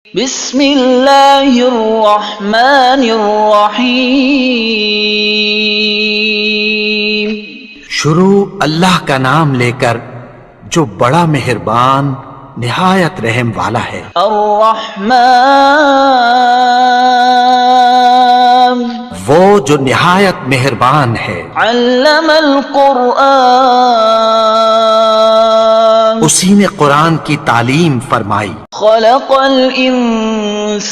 بسم اللہ الرحمن الرحیم۔ شروع اللہ کا نام لے کر جو بڑا مہربان نہایت رحم والا ہے۔ الرحمن وہ جو نہایت مہربان ہے۔ علم القرآن اسی نے قرآن کی تعلیم فرمائی۔ خلق الانسان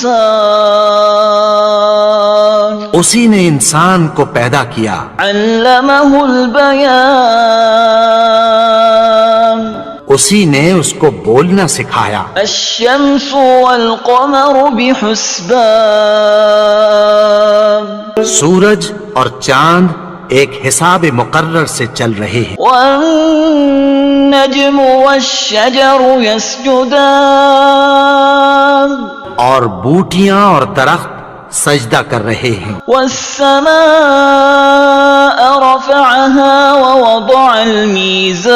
اسی نے انسان کو پیدا کیا۔ علمہ البیان اسی نے اس کو بولنا سکھایا۔ الشمس والقمر بحسبان سورج اور چاند ایک حساب مقرر سے چل رہے ہیں۔ والنجم والشجر يسجدان اور بوٹیاں اور درخت سجدہ کر رہے ہیں۔ والسماء رفعها ووضع الميزان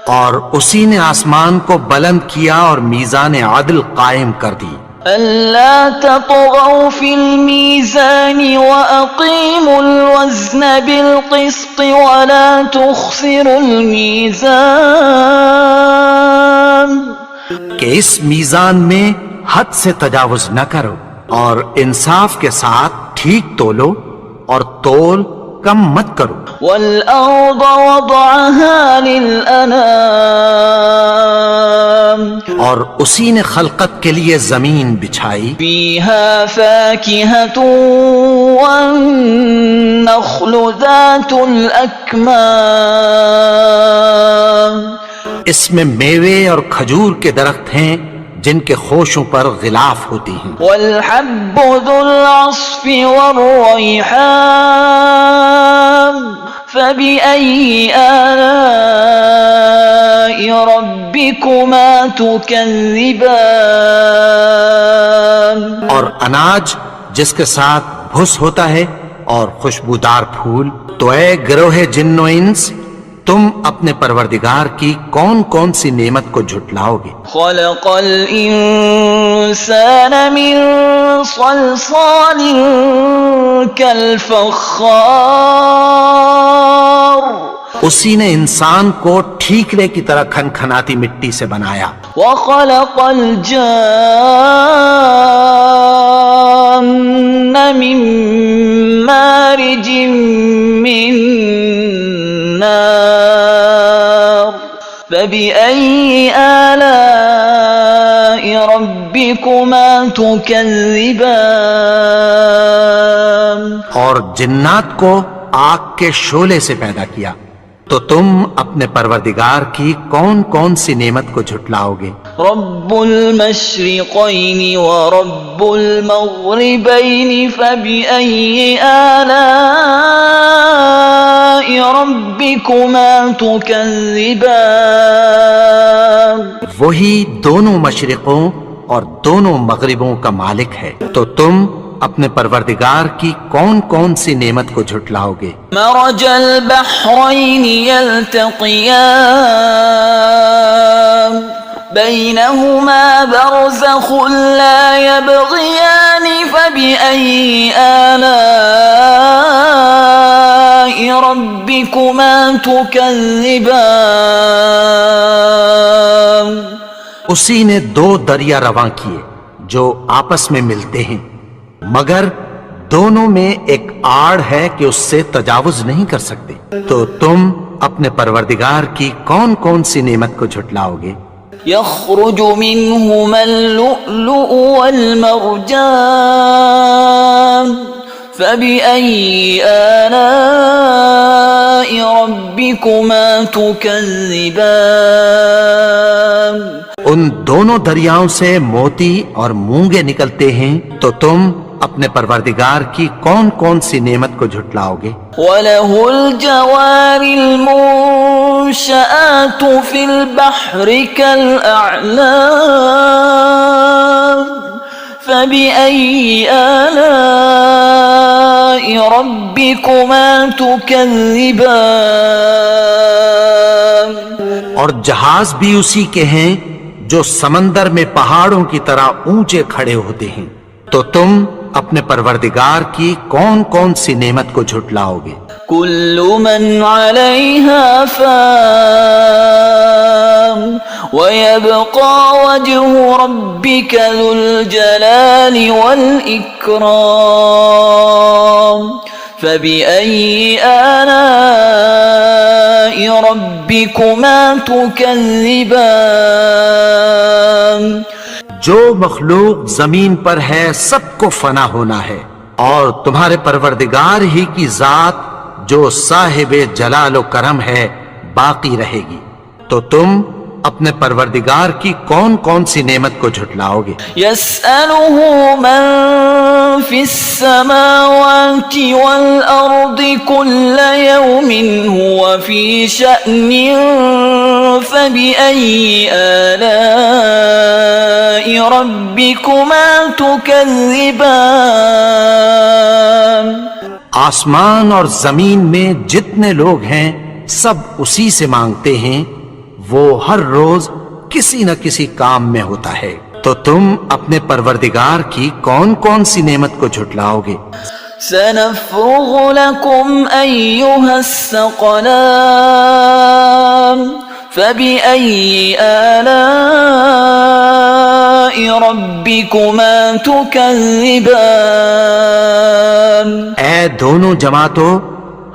اور اسی نے آسمان کو بلند کیا اور میزان عدل قائم کر دی۔ ألا تطغوا في الميزان وأقيموا الوزن بالقسط ولا تخسروا الميزان کہ اس میزان میں حد سے تجاوز نہ کرو اور انصاف کے ساتھ ٹھیک تولو اور تول کم مت کرو۔ والأرض وضعها للأنام اور اسی نے خلقت کے لیے زمین بچھائی۔ فيها فاكهة والنخل ذات الأكمام اس میں میوے اور کھجور کے درخت ہیں جن کے خوشوں پر غلاف ہوتی ہیں۔ والحب ذو العصف والريحان فبأي آلاء ربكما تكذبان اور اناج جس کے ساتھ بھس ہوتا ہے اور خوشبودار پھول۔ تو اے گروہ جن و انس، تم اپنے پروردگار کی کون کون سی نعمت کو جھٹلاؤ گے؟ خلق الإنسان من صلصال كالفخار اسی نے انسان کو ٹھیکرے کی طرح کھنکھناتی مٹی سے بنایا۔ وخلق الجان من مارج من نار فبأي آلاء ربكما تكذبان اور جنات کو آگ کے شعلے سے پیدا کیا، تو تم اپنے پروردگار کی کون کون سی نعمت کو جھٹلاؤ گے؟ رب المشرقين ورب المغربين فبأي آلاء ربكما تكذبان وہی دونوں مشرقوں اور دونوں مغربوں کا مالک ہے، تو تم اپنے پروردگار کی کون کون سی نعمت کو جھٹلاؤ گے؟ مرج البحرين يلتقيان بينهما برزخ لا يبغيان فبأي آلاء ربكما تكذبان اسی نے دو دریا رواں کیے جو آپس میں ملتے ہیں، مگر دونوں میں ایک آڑ ہے کہ اس سے تجاوز نہیں کر سکتے۔ تو تم اپنے پروردگار کی کون کون سی نعمت کو جھٹلاؤ گے؟ يخرج منهما اللؤلؤ والمرجان فبأي آلاء ربكما تكذبان ان دونوں دریاؤں سے موتی اور مونگے نکلتے ہیں، تو تم اپنے پروردگار کی کون کون سی نعمت کو جھٹلاؤ گے؟ وَلَهُ الْجَوَارِ الْمُنشَآتُ فِي الْبَحْرِ كَالْأَعْلَامِ فَبِأَيِّ آلَاءِ رَبِّكُمَا تُكَذِّبَانِ اور جہاز بھی اسی کے ہیں جو سمندر میں پہاڑوں کی طرح اونچے کھڑے ہوتے ہیں، تو تم اپنے پروردگار کی کون کون سی نعمت کو جھٹلاؤ گے؟ كل من عليها فان ويبقى وجه ربك ذو الجلال والإكرام فبأي آلاء ربكما تكذبان جو مخلوق زمین پر ہے سب کو فنا ہونا ہے، اور تمہارے پروردگار ہی کی ذات جو صاحب جلال و کرم ہے باقی رہے گی، تو تم اپنے پروردگار کی کون کون سی نعمت کو جھٹلاؤ گے؟ يسأله من في السماوات والأرض كل يوم هو في شأن فبأي آلاء ربكما تكذبان آسمان اور زمین میں جتنے لوگ ہیں سب اسی سے مانگتے ہیں، وہ ہر روز کسی نہ کسی کام میں ہوتا ہے، تو تم اپنے پروردگار کی کون کون سی نعمت کو جھٹلاؤ گے؟ سنفرغ لكم أيها الثقلان فبأي آلاء ربكما تكذبان اے دونوں جماعتوں،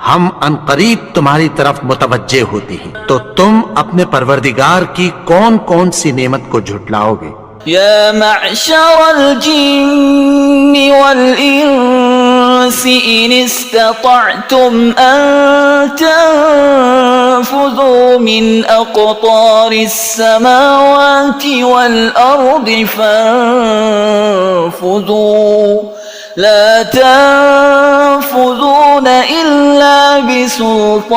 ہم عنقریب تمہاری طرف متوجہ ہوتے ہیں، تو تم اپنے پروردگار کی کون کون سی نعمت کو جھٹلاؤ گے؟ يا معشر الجن والإنس إن استطعتم أن تنفذوا من أقطار السماوات والأرض فانفذوا لا تنفذون إلا بسلطان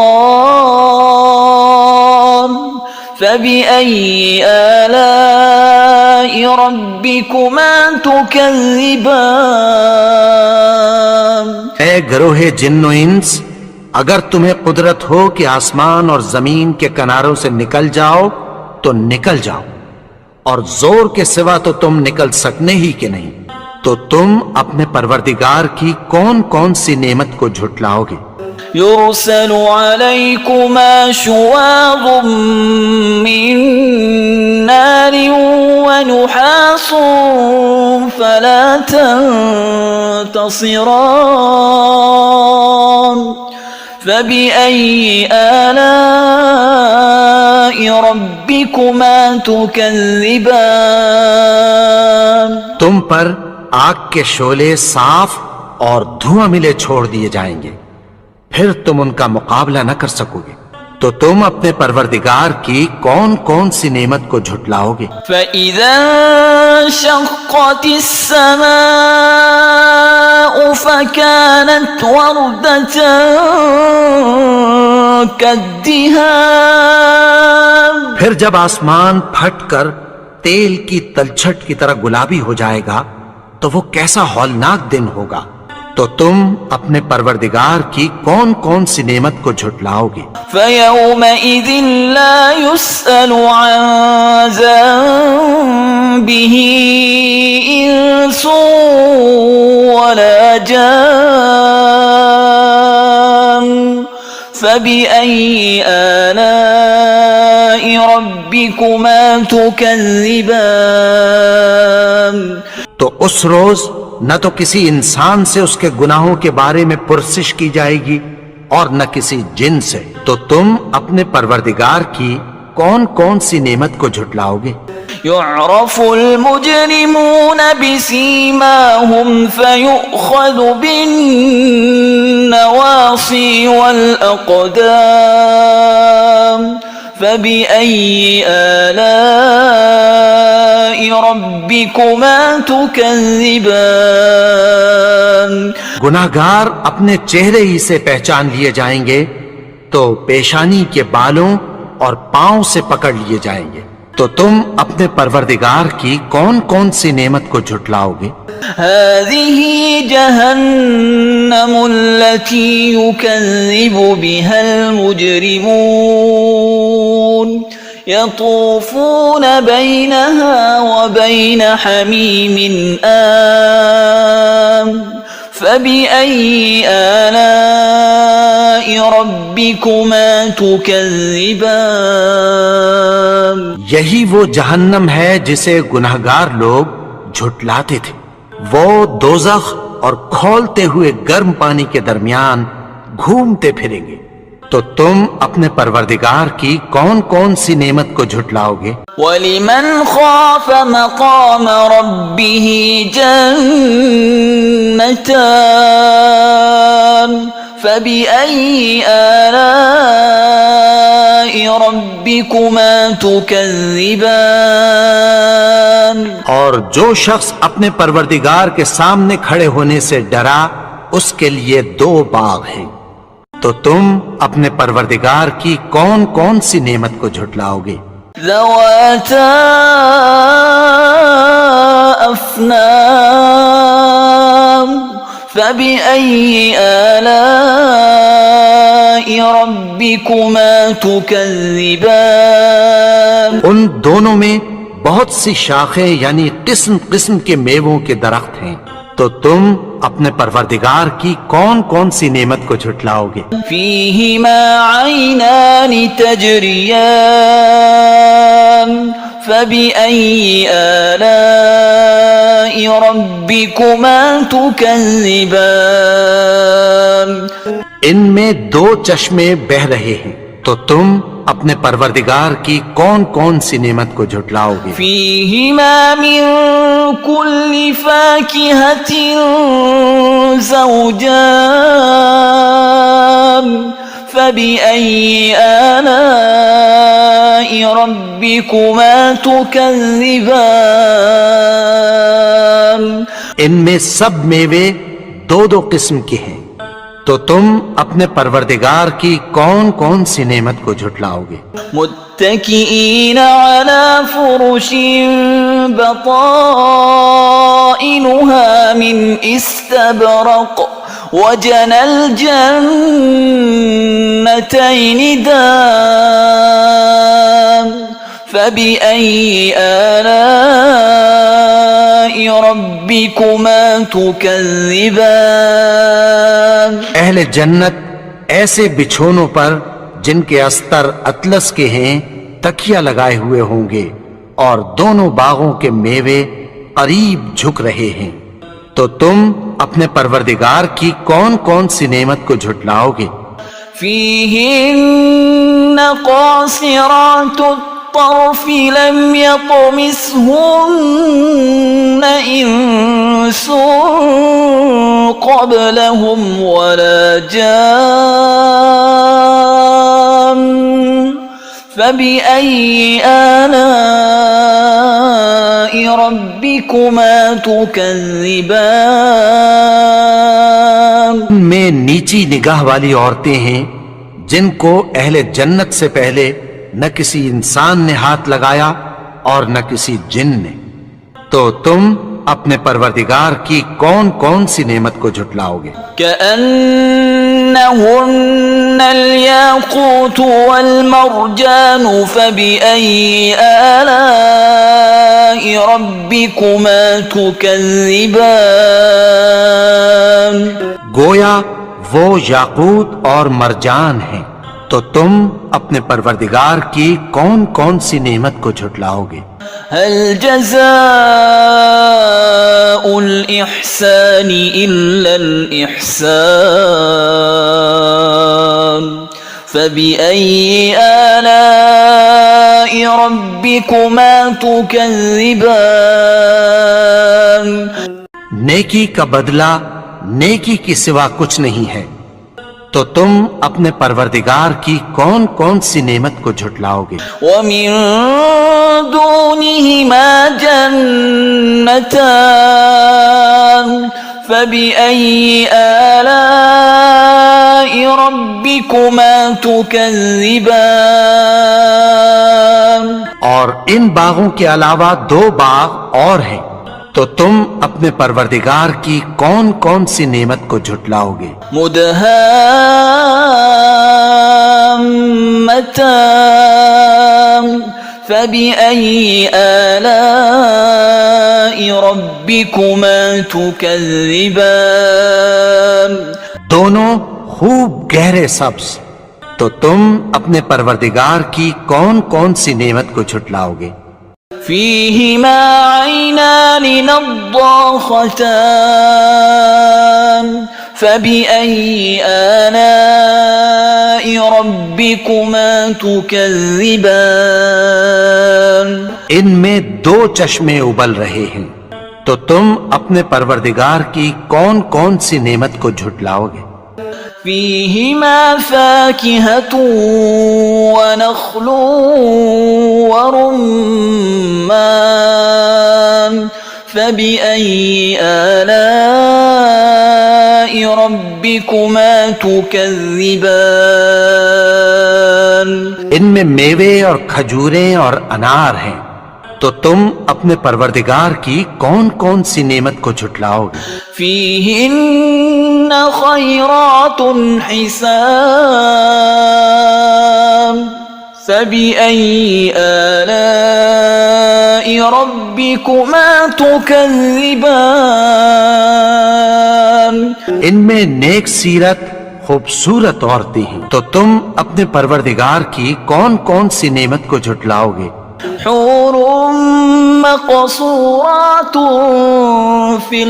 فبأي آلاء ربكما تكذبان اے گروہ جن و انس، اگر تمہیں قدرت ہو کہ آسمان اور زمین کے کناروں سے نکل جاؤ تو نکل جاؤ، اور زور کے سوا تو تم نکل سکنے ہی کہ نہیں، تو تم اپنے پروردگار کی کون کون سی نعمت کو جھٹلاؤ گے؟ يرسل عليكما شواظ من نار ونحاس فلا تنتصران فبأي آلاء ربكما تكذبان تم پر آگ کے شعلے صاف اور دھواں ملے چھوڑ دیے جائیں گے، پھر تم ان کا مقابلہ نہ کر سکو گے، تو تم اپنے پروردگار کی کون کون سی نعمت کو جھٹلاؤ گے؟ فَإِذَا انشَقَّتِ السَّمَاءُ فَكَانَتْ وَرْدَةً كَالدِّهَانِ پھر جب آسمان پھٹ کر تیل کی تلچھٹ کی طرح گلابی ہو جائے گا تو وہ کیسا ہولناک دن ہوگا، تو تم اپنے پروردگار کی کون کون سی نعمت کو جھٹلاؤ گے؟ فَيَوْمَئِذٍ لَا يُسْأَلُ عَنْ ذَنبِهِ إِنسٌ وَلَا جَانٌ فَبِأَيِّ آلَاءِ رَبِّكُمَا تُكَذِّبَانِ تو اس روز نہ تو کسی انسان سے اس کے گناہوں کے بارے میں پرسش کی جائے گی اور نہ کسی جن سے، تو تم اپنے پروردگار کی کون کون سی نعمت کو جھٹلاؤ گے؟ يعرف المجرمون بسيماهم فيؤخذ بالنواصي والأقدام فبأي آلاء ربكما تكذبان گناہگار اپنے چہرے ہی سے پہچان لیے جائیں گے تو پیشانی کے بالوں اور پاؤں سے پکڑ لیے جائیں گے، تو تم اپنے پروردگار کی کون کون سی نعمت کو جھٹلاؤ گے؟ هذه جهنم التي يكذب بها المجرمون يطوفون بينها وبين حميم آن فبأي آلاء ربكما تكذبان. یہی وہ جہنم ہے جسے گنہگار لوگ جھٹلاتے تھے. وہ دوزخ اور کھولتے ہوئے گرم پانی کے درمیان گھومتے پھریں گے. تو تم اپنے پروردگار کی کون کون سی نعمت کو جھٹلاؤ گے؟ وَلِمَنْ خَافَ مَقَامَ رَبِّهِ جَنَّتَانِ فَبِأَيِّ آلَاءِ رَبِّكُمَا تُكَذِّبَانِ. اور جو شخص اپنے پروردگار کے سامنے کھڑے ہونے سے ڈرا اس کے لیے 2 باغ ہیں. تو تم اپنے پروردگار کی کون کون سی نعمت کو جھٹلاؤ گے؟ ذواتا افنان فبأي آلاء ربكما تكذبان. ان دونوں میں بہت سی شاخیں یعنی قسم قسم کے میووں کے درخت ہیں. تو تم اپنے پروردگار کی کون کون سی نعمت کو جھٹلاؤ گے؟ فیہما عینان تجریان فبأي آلاء ربكما تكذبان. ان میں 2 چشمے بہ رہے ہیں. تو تم اپنے پروردگار کی کون کون سی نعمت کو جھٹلاؤ گے؟ فیہما من کل فاکہۃ زوجان فبأي آلاء ربكما تكذبان. ان میں سب میوے 2 قسم کے ہیں. تو تم اپنے پروردگار کی کون کون سی نعمت کو جھٹلاؤ گے؟ متکئین علی فرش بطائنها من استبرق وجنى الجنتين دان فبأي آلاء ربكما تكذبان. اہل جنت ایسے بچھونوں پر جن کے استر اطلس کے ہیں تکیہ لگائے ہوئے ہوں گے اور دونوں باغوں کے میوے قریب جھک رہے ہیں. تو تم اپنے پروردگار کی کون کون سی نعمت کو جھٹلاؤ گے؟ فیہن قاصرات الطرف لم يطمثهن انس قبلهم ولا جان فبأي آلاء ربكما تكذبان. میں نیچی نگاہ والی عورتیں ہیں جن کو اہل جنت سے پہلے نہ کسی انسان نے ہاتھ لگایا اور نہ کسی جن نے. تو تم اپنے پروردگار کی کون کون سی نعمت کو جھٹلاؤ گے؟ كأنهن الياقوت والمرجان فبأي آلاء ربكما تكذبان. گویا وہ یاقوت اور مرجان ہیں. تو تم اپنے پروردگار کی کون کون سی نعمت کو جھٹلاؤ گے؟ هل جزاء الإحسان إلا الإحسان فبأي آلاء ربكما تكذبان. نیکی کا بدلہ نیکی کی سوا کچھ نہیں ہے. تو تم اپنے پروردگار کی کون کون سی نعمت کو جھٹلاؤ گے؟ وَمِن دُونِهِمَا جَنَّتَانِ فَبِأَيِّ آلَاءِ رَبِّكُمَا تُكَذِّبَانِ. اور ان باغوں کے علاوہ 2 باغ اور ہیں. تو تم اپنے پروردگار کی کون کون سی نعمت کو جھٹلاؤ گے؟ مدهامتان فبأي آلاء ربكما تكذبان دونوں خوب گہرے سبز، تو تم اپنے پروردگار کی کون کون سی نعمت کو جھٹلاؤ گے؟ فيهما عينان نضاختان فبأي آلاء ربكما تكذبان ان میں دو چشمے ابل رہے ہیں، تو تم اپنے پروردگار کی کون کون سی نعمت کو جھٹلاؤ گے؟ فيهما فاكهة ونخل ورمان فبأي آلاء ربكما تكذبان ان میں میوے اور کھجوریں اور انار ہیں، تو تم اپنے پروردگار کی کون کون سی نعمت کو جھٹلاؤ گے؟ فيهن خيرات حسان فبأي آلاء ربكما تكذبان ان میں نیک سیرت خوبصورت عورتیں ہیں، تو تم اپنے پروردگار کی کون کون سی نعمت کو جھٹلاؤ گے؟ حور مقصورات في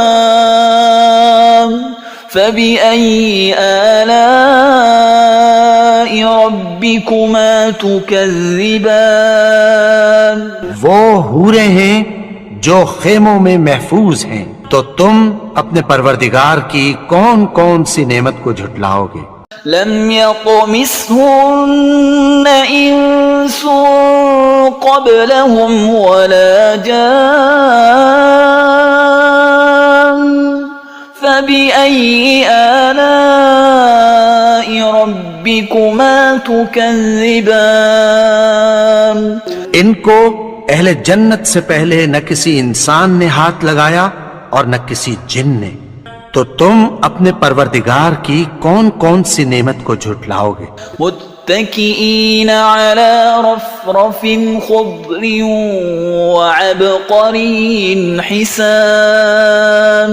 الخيام فبأي آلاء ربكما تكذبان وہ حوریں ہیں جو خیموں میں محفوظ ہیں، تو تم اپنے پروردگار کی کون کون سی نعمت کو جھٹلاؤ گے؟ لم يطمثهن إنس قبلهم ولا جان فبأي آلاء ربكما تكذبان ان کو اہل جنت سے پہلے نہ کسی انسان نے ہاتھ لگایا اور نہ کسی جن نے، تو تم اپنے پروردگار کی کون کون سی نعمت کو جھٹلاؤ گے؟ متكئين على رفرف خضر وعبقري حسان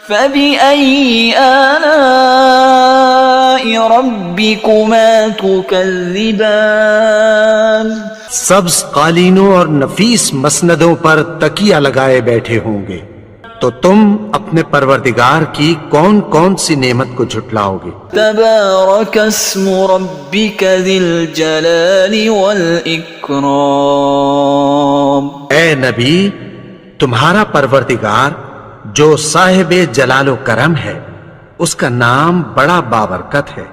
فبأي آلاء ربكما تكذبان سبز قالینوں اور نفیس مسندوں پر تکیہ لگائے بیٹھے ہوں گے، تو تم اپنے پروردگار کی کون کون سی نعمت کو جھٹلاؤ گے؟ تبارك اسم ربك ذي الجلال والإكرام اے نبی، تمہارا پروردگار جو صاحب جلال و کرم ہے، اس کا نام بڑا بابرکت ہے۔